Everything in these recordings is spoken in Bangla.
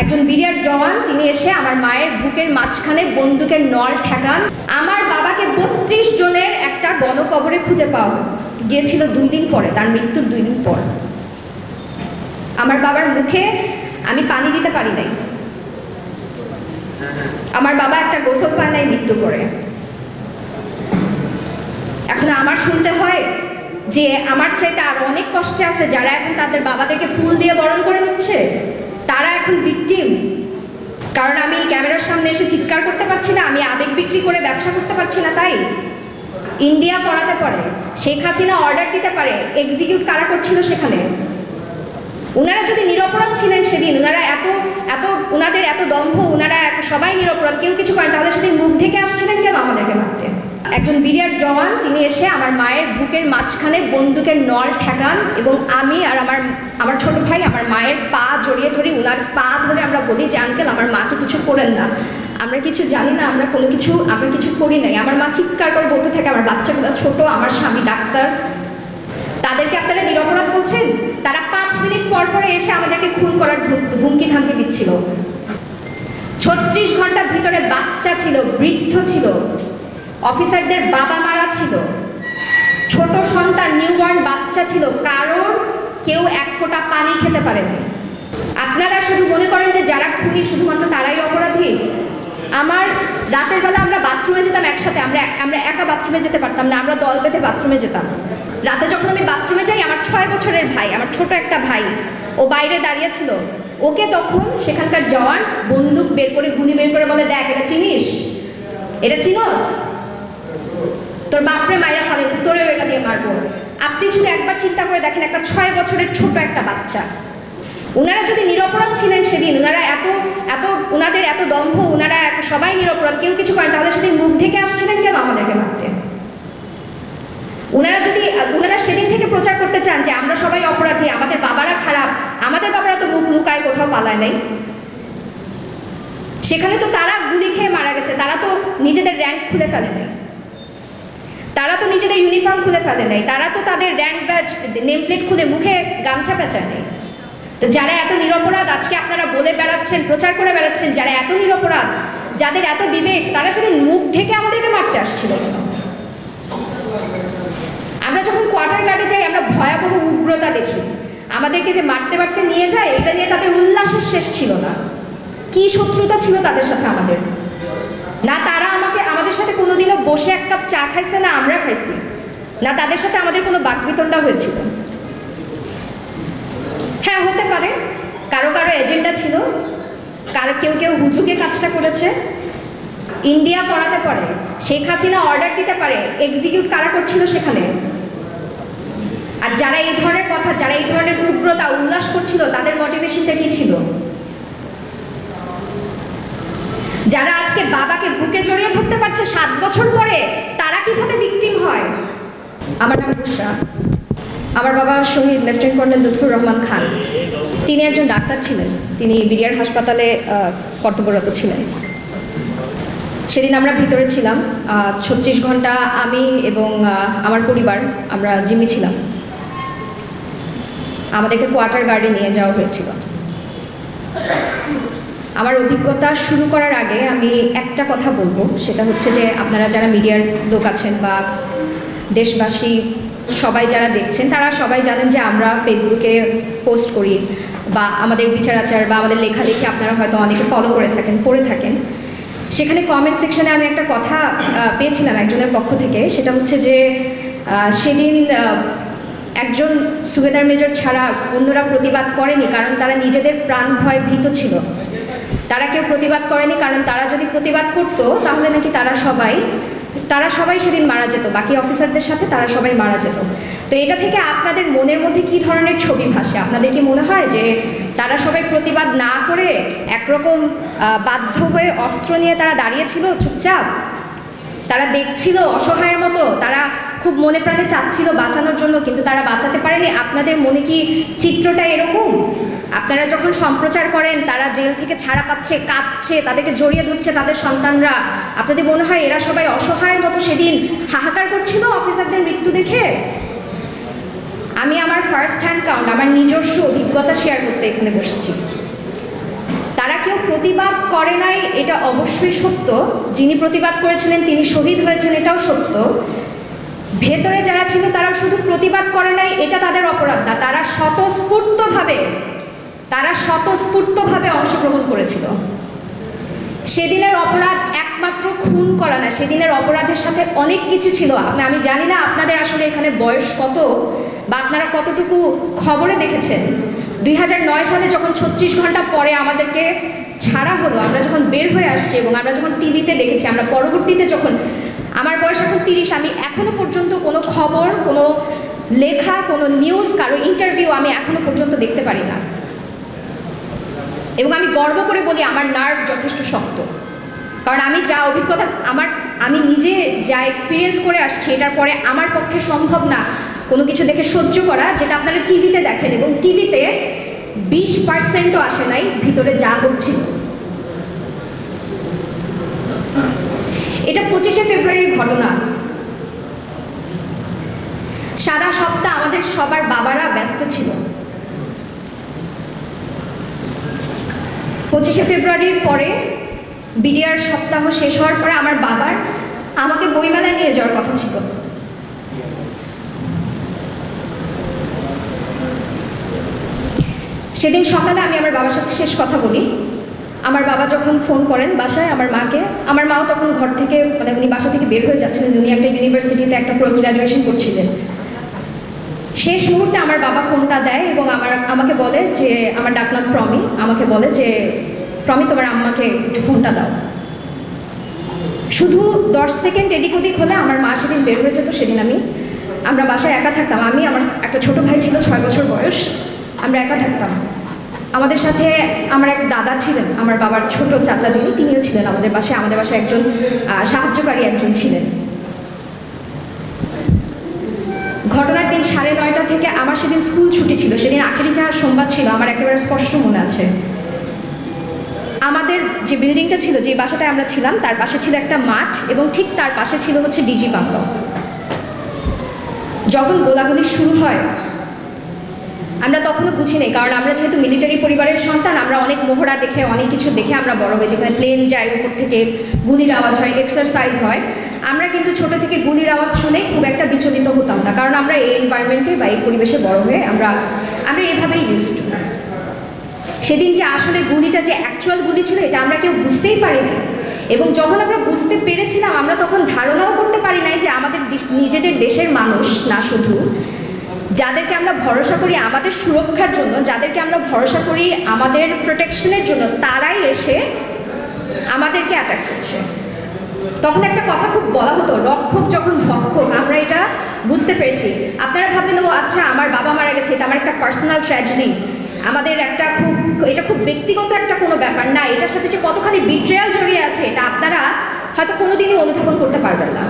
একজন বিডিআর জওয়ান তিনি এসে আমার মায়ের বুকের মাঝখানে বন্দুকের নল ঠেকান। আমার বাবাকে ৩২ জনের একটা গণকবরে খুঁজে পাওয়া গিয়েছিল 2 দিন পরে, তার মৃত্যুর 2 দিন পর। আমার বাবার মুখে আমি পানি দিতে পারি নাই। আমার বাবা একটা গোসল পায় নাই মৃত্যুর পরে। এখন আমার শুনতে হয় যে আমার চাইতে আর অনেক কষ্টে আছে যারা এখন তাদের বাবাদেরকে ফুল দিয়ে বরণ করে নিচ্ছে, তারা এখন ভিকটিম। কারণ আমি ক্যামেরার সামনে এসে চিৎকার করতে পারছি না, আমি আবেগ বিক্রি করে ব্যবসা করতে পারছি না। তাই ইন্ডিয়া করাতে পারে, শেখ হাসিনা অর্ডার দিতে পারে, এক্সিকিউট কারা করছিল সেখানে? ওনারা যদি নিরপরাধ ছিলেন সেদিন, ওনাদের এত দম্ভ, ওনারা সবাই নিরপরাধ, কেউ কিছু করেন, তাহলে সেদিন মুখ ঢেকে আসছিলেন কেন আমাদেরকে মারতে? একজন বিডিআর জওয়ান তিনি এসে আমার মায়ের বুকের মাঝখানে বন্দুকের নল ঠেকান এবং আমি আর আমার ছোট ভাই আমার মায়ের পা জড়িয়ে ধরি। ওনার পা ধরে আমরা বলি যে আঙ্কেল আমার মাকে কিছু করেন না, আমরা কিছু জানি না, আমরা কিছু করি নাই। আমার মা চিৎকার করে বলতে থাকে আমার বাচ্চাগুলো ছোট, আমার স্বামী ডাক্তার, তাদেরকে আপনারা নিরপরাধ বলছেন? তারা 5 মিনিট পর পরে এসে আমাদেরকে খুন করার হুমকি ধামকি দিচ্ছিল। 36 ঘন্টার ভিতরে বাচ্চা ছিল, বৃদ্ধ ছিল, অফিসারদের বাবা মারা ছিল, ছোট সন্তান নিউবর্ন বাচ্চা ছিল, কারোর কেউ 1 ফোঁটা পানি খেতে পারেনি। আপনারা শুধু মনে করেন যে যারা খুনি শুধুমাত্র তারাই অপরাধী। আমার রাতের বেলা আমরা বাথরুমে যেতাম একসাথে, আমরা একা বাথরুমে যেতে পারতাম না, আমরা দল বেঁধে বাথরুমে যেতাম। রাতে যখন আমি বাথরুমে যাই, আমার 6 বছরের ভাই, আমার ছোট একটা ভাই, ও বাইরে দাঁড়িয়ে ছিল, ওকে তখন সেখানকার জওয়ান বন্দুক বের করে, গুলি বের করে বলে, দেখ এটা চিনিস, এটা চিনস, তোর বাপরে মাইরা ফালাইছে, তোরেও এটা দিয়ে মারবো। আপনি শুধু একবার চিন্তা করে দেখেন, একটা 6 বছরের ছোট একটা বাচ্চা। ওনারা যদি নিরপরাধ ছিলেন সেদিন, ওনাদের এত দম্ভ, ওনারা সবাই নিরপরাধ, কেউ কিছু করেন, তাহলে সেদিন মুখ ঢেকে আসছিলেন কেন আমাদেরকে মারতে? ওনারা সেদিন থেকে প্রচার করতে চান যে আমরা সবাই অপরাধী, আমাদের বাবারা খারাপ, আমাদের বাবারা তো মুখ লুকায় কোথাও পালায় নাই। সেখানে তো তারা গুলি খেয়ে মারা গেছে, তারা তো নিজেদের র্যাঙ্ক খুলে ফেলে নাই, তারা তো নিজেদের ইউনিফর্ম খুলে ফেলে নাই, তারা তো তাদের র্যাঙ্ক ব্যাজ নেম প্লেট খুলে মুখে গামছা পেঁচায় নেই। তো যারা এত নিরপরাধ আজকে আপনারা বলে বেড়াচ্ছেন, প্রচার করে বেড়াচ্ছেন, যারা এত নিরপরাধ, যাদের এত বিবেক, তারা সেদিন মুখ ঢেকে আমাদেরকে মারতে আসছিল কেন? আমরা যখন কোয়ার্টার গার্ডে যাই আমরা ভয়াবহ উগ্রতা দেখি, আমাদেরকে যে মারতে মারতে নিয়ে যায়, এটা নিয়ে তাদের উল্লাসের শেষ ছিল না। কি শত্রুতা ছিল তাদের সাথে আমাদের? না তারা আমাদের সাথে কোনোদিনও বসে 1 কাপ চা খাইছে, না আমরা খাইছি, না তাদের সাথে আমাদের কোনো বাকবিতণ্ডা হয়েছিল। হ্যাঁ, হতে পারে কারো এজেন্ডা ছিল, কেউ হুজুগে কাজটা করেছে। ইন্ডিয়া করাতে পারে, শেখ হাসিনা অর্ডার দিতে পারে, এক্সিকিউট কারা করছিল সেখানে? আর যারা এই ধরনের কথা, যারা এই ধরনের উগ্রতা উল্লাস করছিল, তাদের মোটিভেশনটা কি ছিল? যারা আজকে বাবাকে বুকে জড়িয়ে ধরতে পারছে 7 বছর পরে, তারা কিভাবে ভিকটিম হয়? আমার নাম বুশরা। আমার বাবা শহীদ লেফটেন্যান্ট কর্নেল লুৎফর রহমান খান। তিনি একজন ডাক্তার ছিলেন, তিনি বিডিআর হাসপাতালে কর্তব্যরত ছিলেন। সেদিন আমরা ভিতরে ছিলাম 36 ঘন্টা, আমি এবং আমার পরিবার আমরা জিম্মি ছিলাম। আমাদেরকে কোয়ার্টার গার্ডে নিয়ে যাওয়া হয়েছিল। আমার অভিজ্ঞতা শুরু করার আগে আমি একটা কথা বলবো, সেটা হচ্ছে যে আপনারা যারা মিডিয়ার লোক আছেন বা দেশবাসী সবাই যারা দেখছেন, তারা সবাই জানেন যে আমরা ফেসবুকে পোস্ট করি বা আমাদের বিচার আচার বা আমাদের লেখালেখি আপনারা হয়তো অনেকে ফলো করে থাকেন, পড়ে থাকেন। সেখানে কমেন্ট সেকশনে আমি একটা কথা পেয়েছিলাম একজনের পক্ষ থেকে, সেটা হচ্ছে যে সেদিন একজন সুবেদার মেজর ছাড়া অন্যরা প্রতিবাদ করেনি, কারণ তারা নিজেদের প্রাণ ভয় ভীত ছিল। তারা কেউ প্রতিবাদ করেনি কারণ তারা যদি প্রতিবাদ করতো তাহলে নাকি তারা সবাই সেদিন মারা যেত, বাকি অফিসারদের সাথে তারা সবাই মারা যেত। তো এটা থেকে আপনাদের মনের মধ্যে কী ধরনের ছবি ভাসে? আপনাদের কি মনে হয় যে তারা সবাই প্রতিবাদ না করে একরকম বাধ্য হয়ে অস্ত্র নিয়ে তারা দাঁড়িয়েছিল চুপচাপ, তারা দেখছিল অসহায়ের মতো, তারা খুব মনে প্রাণে চাচ্ছিল বাঁচানোর জন্য, কিন্তু তারা বাঁচাতে পারেনি? আপনাদের মনে কি চিত্রটা এরকম? আপনারা যখন সম্প্রচার করেন তারা জেল থেকে ছাড়া পাচ্ছে, কাঁদছে, তাদেরকে জড়িয়ে ধরছে তাদের সন্তানরা, আপনাদের মনে হয় এরা সবাই অসহায়ের মতো সেদিন হাহাকার করছিল অফিসারদের মৃত্যু দেখে? আমি আমার ফার্স্ট হ্যান্ড কাউন্ট, আমার নিজস্ব অভিজ্ঞতা শেয়ার করতে এখানে বসেছি। তারা কেউ প্রতিবাদ করে নাই এটা অবশ্যই সত্য, যিনি প্রতিবাদ করেছিলেন তিনি শহীদ হয়েছেন এটাও সত্য। ভেতরে যারা ছিল তারা শুধু প্রতিবাদ করে নাই এটা তাদের অপরাধ না, তারা স্বতঃস্ফূর্তভাবে অংশগ্রহণ করেছিল। সেদিনের অপরাধ একমাত্র খুন করা না, সেদিনের অপরাধের সাথে অনেক কিছু ছিল। আমি জানি না আপনাদের আসলে এখানে বয়স কত বা আপনারা কতটুকু খবরে দেখেছেন। 2009 সালে যখন 36 ঘন্টা পরে আমাদেরকে ছাড়া হলো, আমরা যখন বের হয়ে আসছি এবং আমরা যখন টিভিতে দেখেছি, আমরা পরবর্তীতে যখন, আমার বয়স এখন 30, আমি এখনো পর্যন্ত কোনো খবর, কোনো লেখা, কোনো নিউজ, কারো ইন্টারভিউ আমি এখনো পর্যন্ত দেখতে পারি না। এবং আমি গর্ব করে বলি আমার নার্ভ যথেষ্ট শক্ত, কারণ আমি যা অভিজ্ঞতা আমি নিজে যা এক্সপিরিয়েন্স করে আসছি, এটার পরে আমার পক্ষে সম্ভব না কোনো কিছু দেখে সহ্য করা যেটা আপনারা টিভিতে দেখেন। এবং টিভিতে 20%ও আসে নাই ভিতরে যা হচ্ছিল। এটা 25শে ফেব্রুয়ারির ঘটনা। সারা সপ্তাহ আমাদের সবার বাবারা ব্যস্ত ছিল। 25শে ফেব্রুয়ারির পরে বিডিআর সপ্তাহ শেষ হওয়ার পরে আমার বাবার আমাকে বইমেলায় নিয়ে যাওয়ার কথা ছিল। সেদিন সকালে আমি আমার বাবার সাথে শেষ কথা বলি। আমার বাবা যখন ফোন করেন বাসায় আমার মাকে, আমার মাও তখন ঘর থেকে, মানে উনি বাসা থেকে বের হয়ে যাচ্ছিলেন, উনি একটা ইউনিভার্সিটিতে একটা পোস্ট গ্রাজুয়েশন করছিলেন। শেষ মুহূর্তে আমার বাবা ফোনটা দেয় এবং আমাকে বলে যে, আমার ডাকনাম প্রমি, আমাকে বলে যে প্রমি তোমার আম্মাকে একটু ফোনটা দাও। শুধু 10 সেকেন্ড এদিক ওদিক হলে আমার মা সেদিন বের হয়ে যেত। সেদিন আমরা বাসায় একা থাকতাম। আমার একটা ছোট ভাই ছিল 6 বছর বয়স, আমরা একা থাকতাম। আমাদের সাথে আমার এক দাদা ছিলেন, আমার বাবার ছোট চাচা যিনি, তিনিও ছিলেন আমাদের বাসায়। আমাদের বাসায় একজন সাহায্যকারী একজন ছিলেন। ঘটনার দিন 9:30 থেকে আমার সেদিন স্কুল ছুটি ছিল, সেদিন আখেরি চাওয়ার সোমবার ছিল, আমার একেবারে স্পষ্ট মনে আছে। আমাদের যে বিল্ডিংটা ছিল, যে বাসাটায় আমরা ছিলাম, তার পাশে ছিল একটা মাঠ এবং ঠিক তার পাশে ছিল হচ্ছে ডিজি বাংলো। যখন গোলাগুলি শুরু হয় আমরা তখনও বুঝি নেই, কারণ আমরা যেহেতু মিলিটারি পরিবারের সন্তান, আমরা অনেক মোহরা দেখে, অনেক কিছু দেখে আমরা বড় হই, যেখানে প্লেন যায়, উপর থেকে গুলির আওয়াজ হয়, এক্সারসাইজ হয়। আমরা কিন্তু ছোট থেকে গুলির আওয়াজ শুনে খুব একটা বিচলিত হতাম না, কারণ আমরা এই এনভায়রনমেন্টে বা এই পরিবেশে বড় হয়ে আমরা এভাবেই ইউজড টু। সেদিন যে আসলে গুলিটা যে অ্যাকচুয়াল গুলি ছিল এটা আমরা কেউ বুঝতেই পারি না। এবং যখন আমরা বুঝতে পেরেছিলাম, আমরা তখন ধারণাও করতে পারি নাই যে আমাদের নিজেদের দেশের মানুষ না, শুধু যাদেরকে আমরা ভরসা করি আমাদের সুরক্ষার জন্য, যাদেরকে আমরা ভরসা করি আমাদের প্রোটেকশনের জন্য, তারাই এসে আমাদেরকে অ্যাটাক করছে। তখন একটা কথা খুব বলা হতো, রক্ষক যখন ভক্ষক। আমরা এটা বুঝতে পেরেছি। আপনারা ভাববেন ও আচ্ছা আমার বাবা মারা গেছে, এটা আমার একটা পার্সোনাল ট্র্যাজেডি, আমাদের এটা খুব ব্যক্তিগত একটা কোনো ব্যাপার না। এটার সাথে যে কতখানি বিট্রেয়াল জড়িয়ে আছে এটা আপনারা হয়তো কোনোদিনই অনুধাবন করতে পারবেন না।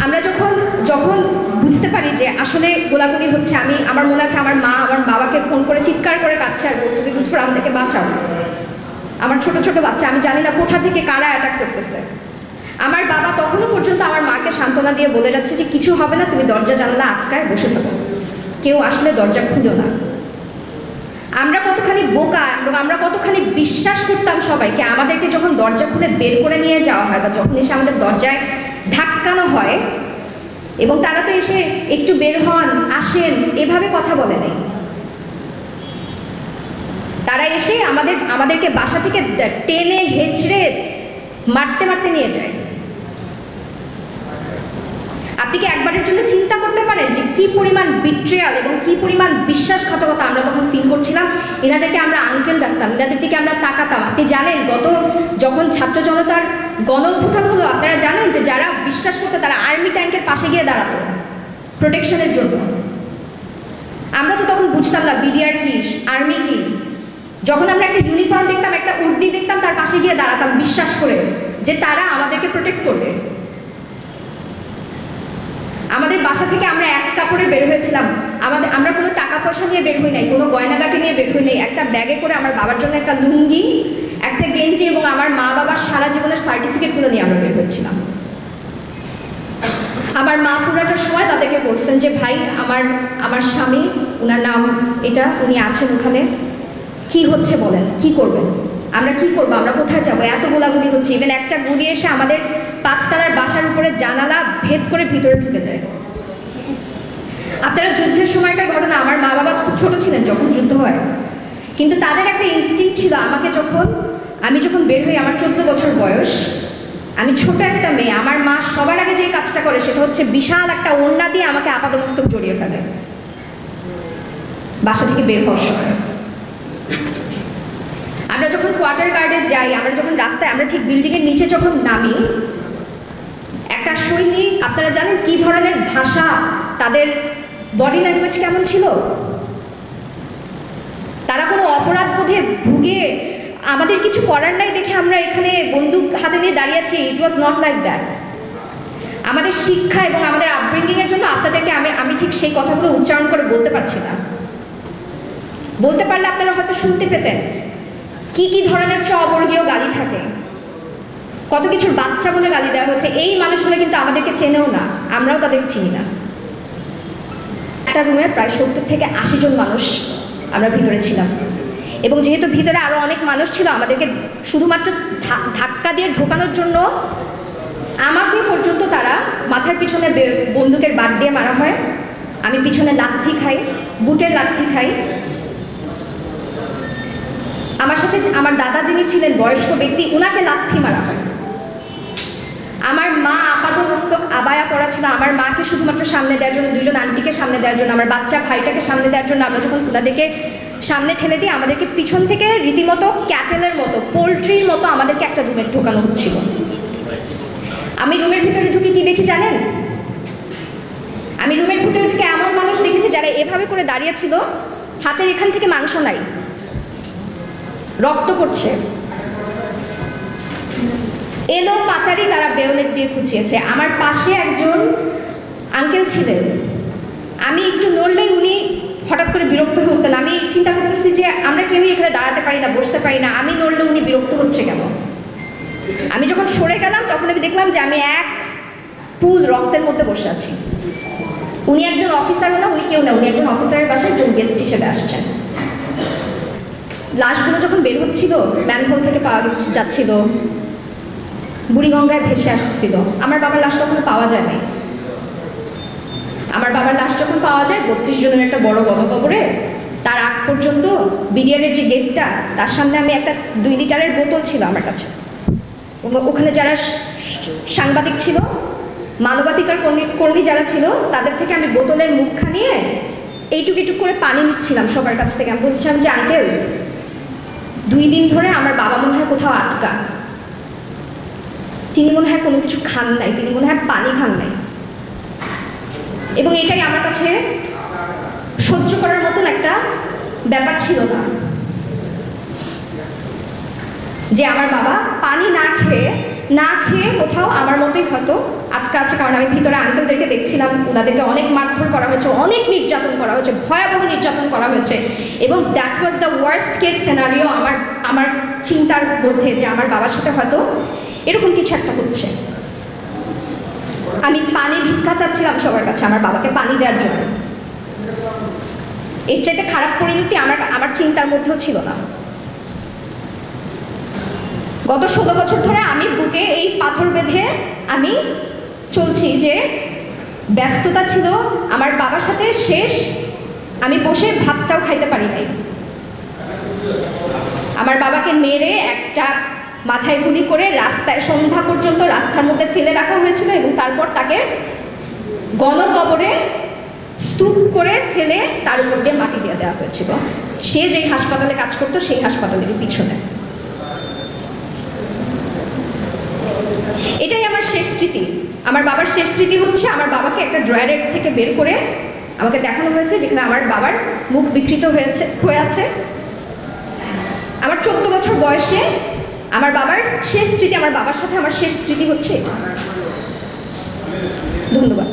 আমরা যখন বুঝতে পারি যে আসলে গোলাগুলি হচ্ছে, আমার মনে আছে আমার মা আমার বাবাকে ফোন করে চিৎকার করে কাঁদছে আর বলছে যে লুৎফর আমাদেরকে বাঁচাও। আমার ছোট ছোট বাচ্চা, আমি জানি না কোথা থেকে কারা অ্যাটাক করতেছে। আমার বাবা তখনও পর্যন্ত আমার মাকে সান্ত্বনা দিয়ে বলে যাচ্ছে যে কিছু হবে না, তুমি দরজা জানলা আটকায় বসে থাকো, কেউ আসলে দরজা খুলো না। আমরা কতখানি বোকা, আমরা কতখানি বিশ্বাস করতাম সবাইকে। আমাদেরকে যখন দরজা খুলে বের করে নিয়ে যাওয়া হয় বা যখন এসে আমাদের দরজায় ধাক্কানো হয়, এবং তারা তো এসে একটু বের হন, আসেন, এভাবে কথা বলে নেই। তারা এসে আমাদেরকে বাসা থেকে টেনে হেঁচড়ে মারতে মারতে নিয়ে যায়। আপনি কি একবারের জন্য চিন্তা করতে পারেন যে কি পরিমাণ বিট্রিয়াল এবং কি পরিমাণ বিশ্বাসঘাতকতা আমরা তখন ফিল করছিলাম? এনাদেরকে আমরা আঙ্কেল রাখতাম, এনাদের দিকে আমরা তাকাতাম। আপনি জানেন যখন ছাত্র জনতার গণ অভ্যুত্থান হলো, আপনারা জানেন যে যারা বিশ্বাস করতো তারা আর্মি ট্যাঙ্কের পাশে গিয়ে দাঁড়াতো প্রোটেকশনের জন্য। আমরা তো তখন বুঝতাম না বিডিআর কি, আর্মি কি। যখন আমরা একটা ইউনিফর্ম দেখতাম, একটা উর্দি দেখতাম, তার পাশে গিয়ে দাঁড়াতাম বিশ্বাস করে যে তারা আমাদেরকে প্রোটেক্ট করবে। আমাদের বাসা থেকে আমরা এক কাপড়ে বের হয়েছিলাম। আমরা কোনো টাকা পয়সা নিয়ে বের হই নাই, কোনো গয়নাগাটি নিয়ে বের হই নাই। একটা ব্যাগে করে আমার বাবার জন্য একটা লুঙ্গি, একটা গেঞ্জি এবং আমার মা বাবার সারা জীবনের সার্টিফিকেটগুলো নিয়ে আমরা বের হয়েছিলাম। আমার মা পুরাটা সময় তাদেরকে বলছেন যে ভাই আমার স্বামী, ওনার নাম এটা, উনি আছেন ওখানে, কি হচ্ছে বলেন, কি করবেন? আমরা কি করবো? আমরা কোথায় যাবো? এত গোলাগুলি হচ্ছে। ইভেন একটা গুলি এসে আমাদের 5 তলার বাসার উপরে জানালা ভেদ করে ভিতরে ঢুকে যায়। আপনারা যুদ্ধের সময়কার ঘটনা, আমার মা বাবা খুব ছোট ছিলেন যখন যুদ্ধ হয়, কিন্তু তাদের একটা ইনস্টিংক্ট ছিল। আমি যখন বের হই, আমার 14 বছর বয়স, আমি ছোট একটা মেয়ে, আমার মা সবার আগে যে কাজটা করে সেটা হচ্ছে বিশাল একটা ওড়না দিয়ে আমাকে আপাদমস্তক জড়িয়ে ফেলে বাসা থেকে বের হওয়ার সময়। আমরা যখন কোয়ার্টার গার্ডে যাই, আমরা যখন রাস্তায়, আমরা ঠিক বিল্ডিংয়ের নিচে যখন নামি, একটা সৈনিক, আপনারা জানেন কি ধরনের ভাষা, তাদের বডি ল্যাঙ্গুয়েজ কেমন ছিল? তারা কোনো অপরাধ বোধে ভুগে আমাদের কিছু করার নাই দেখে আমরা এখানে বন্দুক হাতে নিয়ে দাঁড়িয়ে আছি। ইট ওয়াজ নট লাইক দ্যাট। আমাদের শিক্ষা এবং আমাদের আপব্রিঙ্গিংয়ের জন্য আপনাদেরকে আমি ঠিক সেই কথাগুলো উচ্চারণ করে বলতে পারছি না। বলতে পারলে আপনারা হয়তো শুনতে পেতেন কি কি ধরনের অবর্গীয় গালি থাকে, কত কিছুর বাচ্চা বলে গালি দেওয়া হচ্ছে। এই মানুষগুলো কিন্তু আমাদেরকে চেনেও না, আমরাও তাদেরকে চিনি না। একটা রুমের প্রায় 70 থেকে 80 জন মানুষ আমরা ভিতরে ছিলাম, এবং যেহেতু ভিতরে আরও অনেক মানুষ ছিল, আমাদেরকে শুধুমাত্র ধাক্কা দিয়ে ঢোকানোর জন্য আমাকে পর্যন্ত তারা মাথার পিছনে বন্দুকের বাট দিয়ে মারা হয়। আমি পিছনে লাথি খাই, বুটের লাথি খাই। আমার সাথে আমার দাদা যিনি ছিলেন বয়স্ক ব্যক্তি, উনাকে লাথি মারা হয়। আমার মা আপাদমস্তক আবায়া পরা ছিল। আমার মাকে শুধুমাত্র সামনে দেওয়ার জন্য, 2জন আন্টিকে সামনে দেওয়ার জন্য, আমার বাচ্চা ভাইটাকে সামনে দেওয়ার জন্য আমরা যখন ওনাদেরকে সামনে ঠেলে দিয়ে আমাদেরকে পিছন থেকে রীতিমতো ক্যাটেলের মতো, পোলট্রির মতো আমাদেরকে একটা রুমে ঢোকানো হচ্ছিল। আমি রুমের ভিতরে ঢুকে কি দেখি জানেন? আমি রুমের ভিতরে থেকে এমন মানুষ দেখেছি যারা এভাবে করে দাঁড়িয়েছিল, হাতের এখান থেকে মাংস নাই, রক্ত পড়ছে, এলো পাতারি তারা বেয়নেট দিয়ে খুঁচিয়েছে। আমার পাশে একজন আঙ্কেল ছিলেন, আমি একটু নড়লেই উনি হঠাৎ করে বিরক্ত হয়ে উঠতেন। আমি চিন্তা করতেছি যে আমরা কেউই এখানে দাঁড়াতে পারি না, বসতে পারি না, আমি নড়লে উনি বিরক্ত হচ্ছে কেন? আমি যখন সরে গেলাম তখন আমি দেখলাম যে আমি এক পুল রক্তের মধ্যে বসে আছি। উনি একজন অফিসারও না, উনি কেউ না, উনি একজন অফিসারের বাসায় একজন গেস্ট হিসেবে আসছেন। লাশগুলো যখন বের হচ্ছিল, ম্যানহোল থেকে পাওয়া যাচ্ছিল, বুড়িগঙ্গায় ভেসে আসতেছিল। আমার বাবার লাশ তখন পাওয়া যায় নাই। আমার বাবার লাশ যখন পাওয়া যায় 32 জনের একটা বড় গণকবরে, তার আগ পর্যন্ত বিডিআরের যে গেটটা, তার সামনে আমি একটা 2 লিটারের বোতল ছিল আমার কাছে। ওখানে যারা সাংবাদিক ছিল, মানবাধিকার কর্মী যারা ছিল, তাদের থেকে আমি বোতলের মুখখানা নিয়ে এইটুক করে পানি নিচ্ছিলাম সবার কাছ থেকে। আমি বলছিলাম যে আঙ্কেল, 2 দিন ধরে আমার বাবা মনে হয় কোথাও আটকা, তিনি মনে হয় কোনো কিছু খান নাই, তিনি মনে হয় পানি খান নাই। এবং এটাই আমার কাছে সহ্য করার মতন একটা ব্যাপার ছিল না, যে আমার বাবা পানি না খেয়ে কোথাও আমার মতোই হয়তো আটকা আছে। কারণ আমি ভিতরে আঙ্কেলদেরকে দেখছিলাম, ওনাদেরকে অনেক মারধর করা হয়েছে, অনেক নির্যাতন করা হয়েছে, ভয়াবহ নির্যাতন করা হয়েছে। এবং that was the worst case scenario আমার চিন্তার মধ্যে, যে আমার বাবার সাথে হয়তো এরকম কিছু একটা হচ্ছে। আমি পানি ভিক্ষা চাচ্ছিলাম সবার কাছে আমার বাবাকে পানি দেওয়ার জন্য। এর চাইতে খারাপ পরিণতি আমার চিন্তার মধ্যেও ছিল না। গত 16 বছর ধরে আমি বুকে এই পাথর বেঁধে আমি চলছি, যে ব্যস্ততা ছিল আমার বাবার সাথে শেষ, আমি বসে ভাতটাও খাইতে পারি নাই। আমার বাবাকে মেরে একটা মাথায় গুলি করে রাস্তায় সন্ধ্যা পর্যন্ত রাস্তার মধ্যে ফেলে রাখা হয়েছিল, এবং তারপর তাকে গণকবরে স্তূপ করে ফেলে তার উপর দিয়ে মাটি দিয়ে দেওয়া হয়েছিল। সে যেই হাসপাতালে কাজ করতো সেই হাসপাতালের পিছনে। এটাই আমার শেষ স্মৃতি। আমার বাবার শেষ স্মৃতি হচ্ছে আমার বাবাকে একটা ড্রয়ারের থেকে বের করে আমাকে দেখানো হয়েছে, যেখানে আমার বাবার মুখ বিকৃত হয়ে আছে। আমার 14 বছর বয়সে আমার বাবার শেষ স্মৃতি, আমার বাবার সাথে আমার শেষ স্মৃতি হচ্ছে এটা। ধন্যবাদ।